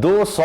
200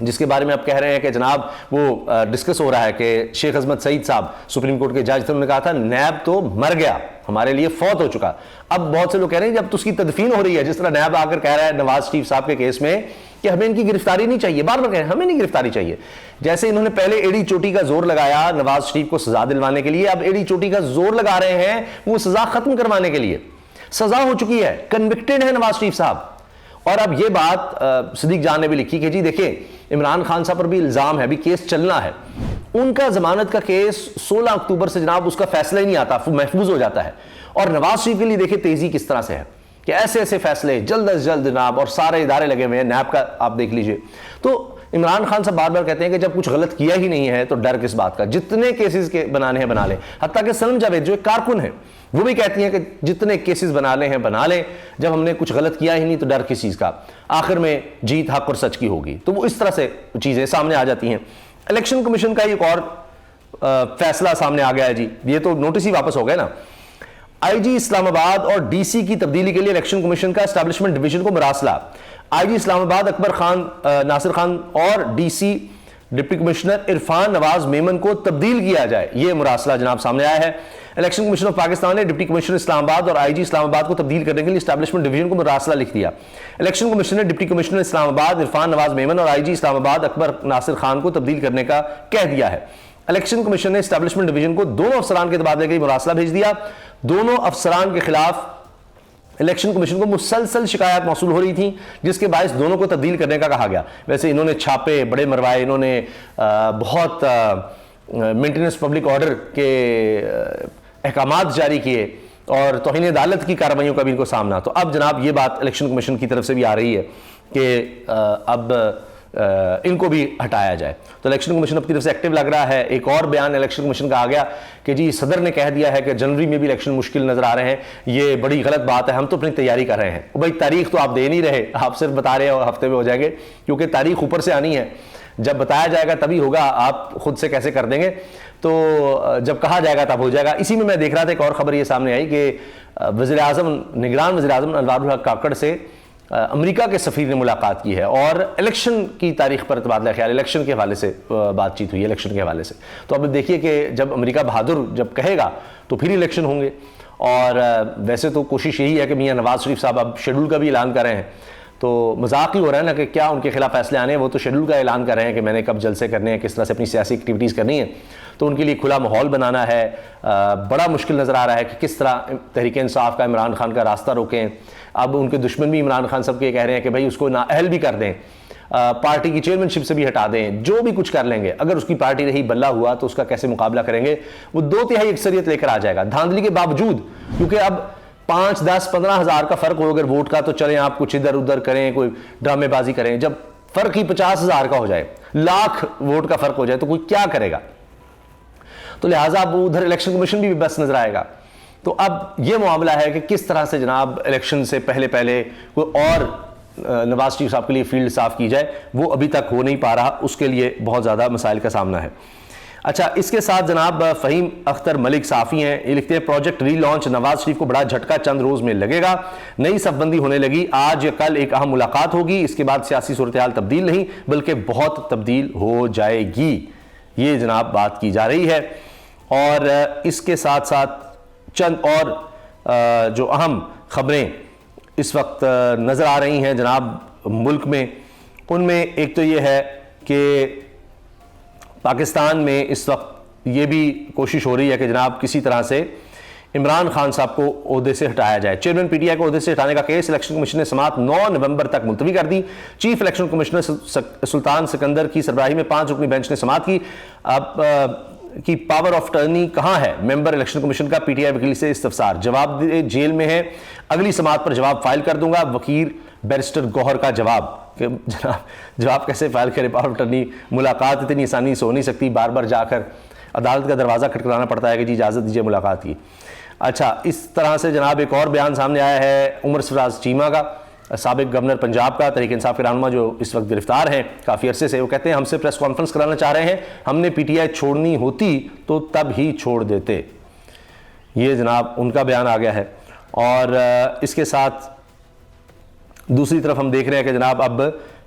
جس کے بارے میں آپ کہہ رہے ہیں کہ جناب وہ ڈسکس ہو رہا ہے کہ شیخ عظمت سعید صاحب سپریم کورٹ کے جج تھے، انہوں نے کہا تھا نیب تو مر گیا، ہمارے لیے فوت ہو چکا۔ اب بہت سے لوگ کہہ رہے ہیں جب تو اس کی تدفین ہو رہی ہے، جس طرح نیب آ کر کہہ رہا ہے نواز شریف صاحب کے کیس میں کہ ہمیں ان کی گرفتاری نہیں چاہیے، بار بار کہہ رہے ہیں ہمیں نہیں گرفتاری چاہیے۔ جیسے انہوں نے پہلے ایڑی چوٹی کا زور لگایا نواز شریف کو سزا دلوانے کے لیے، اب ایڑی چوٹی کا زور لگا رہے ہیں وہ سزا ختم کروانے کے لیے۔ سزا ہو چکی ہے، کنوکٹڈ ہے نواز شریف صاحب۔ اور اب یہ بات صدیق جان نے بھی لکھی کہ جی دیکھیں عمران خان صاحب پر بھی الزام ہے، ابھی کیس چلنا ہے، ان کا ضمانت کا کیس 16 اکتوبر سے جناب اس کا فیصلہ ہی نہیں آتا، محفوظ ہو جاتا ہے۔ اور نواز شریف کے لیے دیکھیں تیزی کس طرح سے ہے کہ ایسے ایسے فیصلے جلد از جلد جناب، اور سارے ادارے لگے ہوئے ہیں، نیب کا آپ دیکھ لیجئے۔ تو عمران خان صاحب بار بار کہتے ہیں کہ جب کچھ غلط کیا ہی نہیں ہے تو ڈر کس بات کا، جتنے کیسز کے بنانے ہیں بنا لیں۔ حتیٰ کہ سنم جاوید جو ایک کارکن ہے وہ بھی کہتی ہیں کہ جتنے کیسز بنا لے ہیں بنا لیں، جب ہم نے کچھ غلط کیا ہی نہیں تو ڈر کس چیز کا، آخر میں جیت حق اور سچ کی ہوگی۔ تو وہ اس طرح سے چیزیں سامنے آ جاتی ہیں۔ الیکشن کمیشن کا ایک اور فیصلہ سامنے آ گیا ہے جی، یہ تو نوٹس ہی واپس ہو گئے نا۔ آئی جی اسلام آباد اور ڈی سی کی تبدیلی کے لیے الیکشن کمیشن کا اسٹیبلشمنٹ ڈویژن کو مراسلہ۔ آئی جی اسلام آباد اکبر خان ناصر خان اور D C deputy commissioner Irfan Nawaz Memon کو تبدیل کیا جائے، یہ مراسلہ جناب سامنے آیا ہے۔ الیکشن کمیشن آف پاکستان نے ڈپٹی کمشنر اسلام آباد اور آئی جی اسلام آباد کو تبدیل کرنے کے لیے اسٹیبلشمنٹ ڈویژن کو مراسلہ لکھ دیا۔ الیکشن کمیشن نے ڈپٹی کمشنر اسلام آباد عرفان نواز میمن اور آئی جی اسلام آباد اکبر ناصر خان کو تبدیل کرنے کا کہہ دیا ہے۔ الیکشن کمیشن نے اسٹیبلشمنٹ ڈویژن کو دونوں افسران کے تبادلے کے لیے مراسلہ بھیج دیا۔ دونوں افسران کے خلاف الیکشن کمیشن کو مسلسل شکایات موصول ہو رہی تھیں، جس کے باعث دونوں کو تبدیل کرنے کا کہا گیا۔ ویسے انہوں نے چھاپے بڑے مروائے، انہوں نے بہت مینٹیننس پبلک آرڈر کے احکامات جاری کیے اور توہین عدالت کی کارروائیوں کا بھی ان کو سامنا۔ تو اب جناب یہ بات الیکشن کمیشن کی طرف سے بھی آ رہی ہے کہ اب ان کو بھی ہٹایا جائے۔ تو الیکشن کمیشن اپنی طرف سے ایکٹیو لگ رہا ہے۔ ایک اور بیان الیکشن کمیشن کا آ گیا کہ جی صدر نے کہہ دیا ہے کہ جنوری میں بھی الیکشن مشکل نظر آ رہے ہیں، یہ بڑی غلط بات ہے، ہم تو اپنی تیاری کر رہے ہیں۔ بھائی تاریخ تو آپ دے نہیں رہے، آپ صرف بتا رہے ہیں اور ہفتے میں ہو جائیں گے، کیونکہ تاریخ اوپر سے آنی ہے، جب بتایا جائے گا تبھی ہوگا، آپ خود سے کیسے کر دیں گے؟ تو جب کہا جائے گا تب ہو جائے گا۔ اسی میں دیکھ رہا تھا ایک اور خبر یہ سامنے آئی کہ وزیر اعظم نگران وزیر اعظم انوار الحق کاکڑ سے امریکہ کے سفیر نے ملاقات کی ہے اور الیکشن کی تاریخ پر تبادلہ خیال الیکشن کے حوالے سے بات چیت ہوئی ہے، الیکشن کے حوالے سے۔ تو اب دیکھیے کہ جب امریکہ بہادر جب کہے گا تو پھر الیکشن ہوں گے۔ اور ویسے تو کوشش یہی ہے کہ میاں نواز شریف صاحب اب شیڈول کا بھی اعلان کر رہے ہیں، تو مذاق ہی ہو رہا ہے نا کہ کیا ان کے خلاف فیصلے آنے ہیں، وہ تو شیڈول کا اعلان کر رہے ہیں کہ میں نے کب جلسے کرنے ہیں، کس طرح سے اپنی سیاسی ایکٹیویٹیز کرنی ہیں۔ تو ان کے لیے کھلا ماحول بنانا ہے، بڑا مشکل نظر آ رہا ہے کہ کس طرح تحریک انصاف کا عمران خان کا راستہ روکیں۔ اب ان کے دشمن بھی عمران خان صاحب کے کہہ رہے ہیں کہ بھائی اس کو نااہل بھی کر دیں، پارٹی کی چیئرمین شپ سے بھی ہٹا دیں، جو بھی کچھ کر لیں گے، اگر اس کی پارٹی رہی بلہ ہوا تو اس کا کیسے مقابلہ کریں گے؟ وہ 2/3 اکثریت لے کر آ جائے گا دھاندلی کے باوجود، کیونکہ اب 5، 10، 15 ہزار کا فرق ہو اگر ووٹ کا تو چلیں آپ کچھ ادھر ادھر کریں، کوئی ڈرامے بازی کریں۔ جب فرق ہی 50,000 کا ہو جائے، لاکھ ووٹ کا فرق ہو جائے تو کوئی کیا کرے گا؟ تو لہٰذا اب ادھر الیکشن کمیشن بھی بس نظر آئے گا۔ تو اب یہ معاملہ ہے کہ کس طرح سے جناب الیکشن سے پہلے کوئی اور نواز شریف صاحب کے لیے فیلڈ صاف کی جائے، وہ ابھی تک ہو نہیں پا رہا، اس کے لیے بہت زیادہ مسائل کا سامنا ہے۔ اچھا، اس کے ساتھ جناب فہیم اختر ملک صحافی ہیں، یہ لکھتے ہیں پروجیکٹ ری لانچ، نواز شریف کو بڑا جھٹکا چند روز میں لگے گا، نئی صف بندی ہونے لگی، آج یا کل ایک اہم ملاقات ہوگی، اس کے بعد سیاسی صورتحال تبدیل نہیں بلکہ بہت تبدیل ہو جائے گی، یہ جناب بات کی جا رہی ہے۔ اور اس کے ساتھ ساتھ چند اور جو اہم خبریں اس وقت نظر آ رہی ہیں جناب ملک میں، ان میں ایک تو یہ ہے کہ پاکستان میں اس وقت یہ بھی کوشش ہو رہی ہے کہ جناب کسی طرح سے عمران خان صاحب کو عہدے سے ہٹایا جائے۔ چیئرمین پی ٹی آئی کو عہدے سے ہٹانے کا کیس الیکشن کمیشن نے سماعت 9 نومبر تک ملتوی کر دی۔ چیف الیکشن کمشنر سلطان سکندر کی سربراہی میں 5 رکنی بینچ نے سماعت کی۔ اب کی پاور آف ٹرنی کہاں ہے؟ ممبر الیکشن کمیشن کا پی ٹی آئی وکیل سے استفسار، جواب جیل میں ہے، اگلی سماعت پر جواب فائل کر دوں گا۔ وکیل بیرسٹر گوہر کا جواب کہ جواب کیسے فائل کرے؟ پاور آف ٹرنی ملاقات اتنی آسانی سے ہو نہیں سکتی، بار بار جا کر عدالت کا دروازہ کھٹکھٹانا پڑتا ہے کہ جی اجازت دیجیے ملاقات کی۔ اچھا، اس طرح سے جناب ایک اور بیان سامنے آیا ہے عمر سراج چیمہ کا، سابق گورنر پنجاب کا، تحریک انصاف کے رہنما جو اس وقت گرفتار ہیں کافی عرصے سے۔ وہ کہتے ہیں ہم سے پریس کانفرنس کرانا چاہ رہے ہیں، ہم نے پی ٹی آئی چھوڑنی ہوتی تو تب ہی چھوڑ دیتے، یہ جناب ان کا بیان آ گیا ہے۔ اور اس کے ساتھ دوسری طرف ہم دیکھ رہے ہیں کہ جناب اب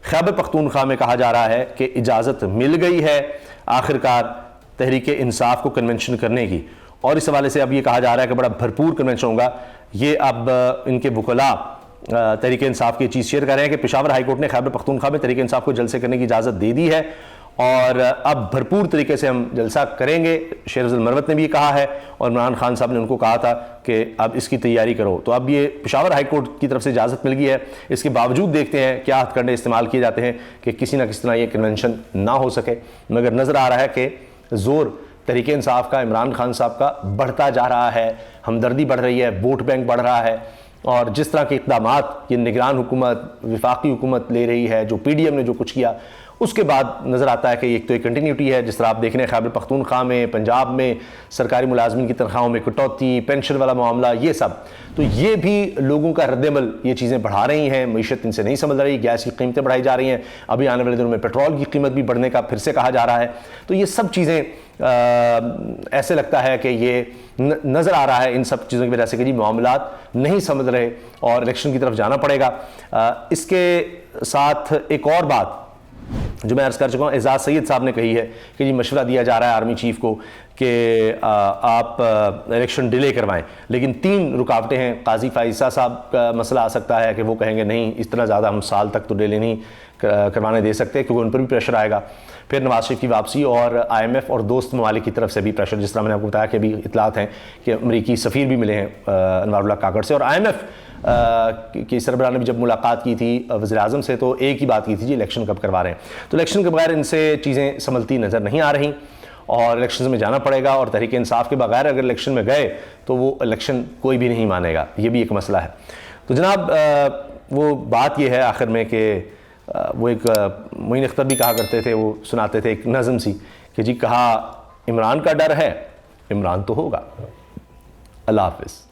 خیبر پختونخوا میں کہا جا رہا ہے کہ اجازت مل گئی ہے آخرکار تحریک انصاف کو کنونشن کرنے کی، اور اس حوالے سے اب یہ کہا جا رہا ہے کہ بڑا بھرپور کنونشن ہوگا۔ یہ اب ان کے وکلاء تحریک انصاف کی چیز شیئر کر رہے ہیں کہ پشاور ہائی کورٹ نے خیبر پختونخوا میں تحریک انصاف کو جلسے کرنے کی اجازت دے دی ہے، اور اب بھرپور طریقے سے ہم جلسہ کریں گے۔ شیخ افضل مروت نے بھی یہ کہا ہے، اور عمران خان صاحب نے ان کو کہا تھا کہ اب اس کی تیاری کرو۔ تو اب یہ پشاور ہائی کورٹ کی طرف سے اجازت مل گئی ہے، اس کے باوجود دیکھتے ہیں کیا ہتھ کنڈے استعمال کیے جاتے ہیں کہ کسی نہ کسی طرح یہ کنونشن نہ ہو سکے، مگر نظر آ رہا ہے کہ زور تحریک انصاف کا، عمران خان صاحب کا بڑھتا جا رہا ہے، ہمدردی بڑھ رہی ہے، ووٹ بینک بڑھ رہا ہے، اور جس طرح کے اقدامات یہ نگران حکومت، وفاقی حکومت لے رہی ہے، جو پی ڈی ایم نے جو کچھ کیا، اس کے بعد نظر آتا ہے کہ ایک تو ایک کنٹینیوٹی ہے۔ جس طرح آپ دیکھ رہے ہیں خیبر پختونخوا میں، پنجاب میں سرکاری ملازمین کی تنخواہوں میں کٹوتی، پینشن والا معاملہ، یہ سب تو یہ بھی لوگوں کا رد عمل یہ چیزیں بڑھا رہی ہیں۔ معیشت ان سے نہیں سنبھل رہی، گیس کی قیمتیں بڑھائی جا رہی ہیں، ابھی آنے والے دنوں میں پیٹرول کی قیمت بھی بڑھنے کا پھر سے کہا جا رہا ہے۔ تو یہ سب چیزیں ایسے لگتا ہے کہ یہ نظر آ رہا ہے ان سب چیزوں کی وجہ سے کہ جی معاملات نہیں سمجھ رہے اور الیکشن کی طرف جانا پڑے گا۔ اس کے ساتھ ایک اور بات جو میں عرض کر چکا ہوں، اعزاز سید صاحب نے کہی ہے کہ جی مشورہ دیا جا رہا ہے آرمی چیف کو کہ آپ الیکشن ڈیلے کروائیں، لیکن 3 رکاوٹیں ہیں۔ قاضی فائزہ صاحب کا مسئلہ آ سکتا ہے کہ وہ کہیں گے نہیں اتنا زیادہ ہم سال تک تو ڈیلے نہیں کروانے دے سکتے، کیونکہ ان پر بھی پریشر آئے گا۔ پھر نواز شریف کی واپسی اور آئی ایم ایف اور دوست ممالک کی طرف سے بھی پریشر، جس طرح میں نے آپ کو بتایا کہ ابھی اطلاعات ہیں کہ امریکی سفیر بھی ملے ہیں انوار اللہ کاکڑ سے، اور آئی ایم ایف کی سربراہ نے بھی جب ملاقات کی تھی وزیر اعظم سے تو ایک ہی بات کی تھی، جی الیکشن کب کروا رہے ہیں۔ تو الیکشن کے بغیر ان سے چیزیں سنبھلتی نظر نہیں آ رہی، اور الیکشنز میں جانا پڑے گا، اور تحریک انصاف کے بغیر اگر الیکشن میں گئے تو وہ الیکشن کوئی بھی نہیں مانے گا، یہ بھی ایک مسئلہ ہے۔ تو جناب وہ بات یہ ہے آخر میں کہ وہ ایک معین اختر بھی کہا کرتے تھے، وہ سناتے تھے ایک نظم سی کہ جی کہا عمران کا ڈر ہے، عمران تو ہوگا۔ اللہ حافظ۔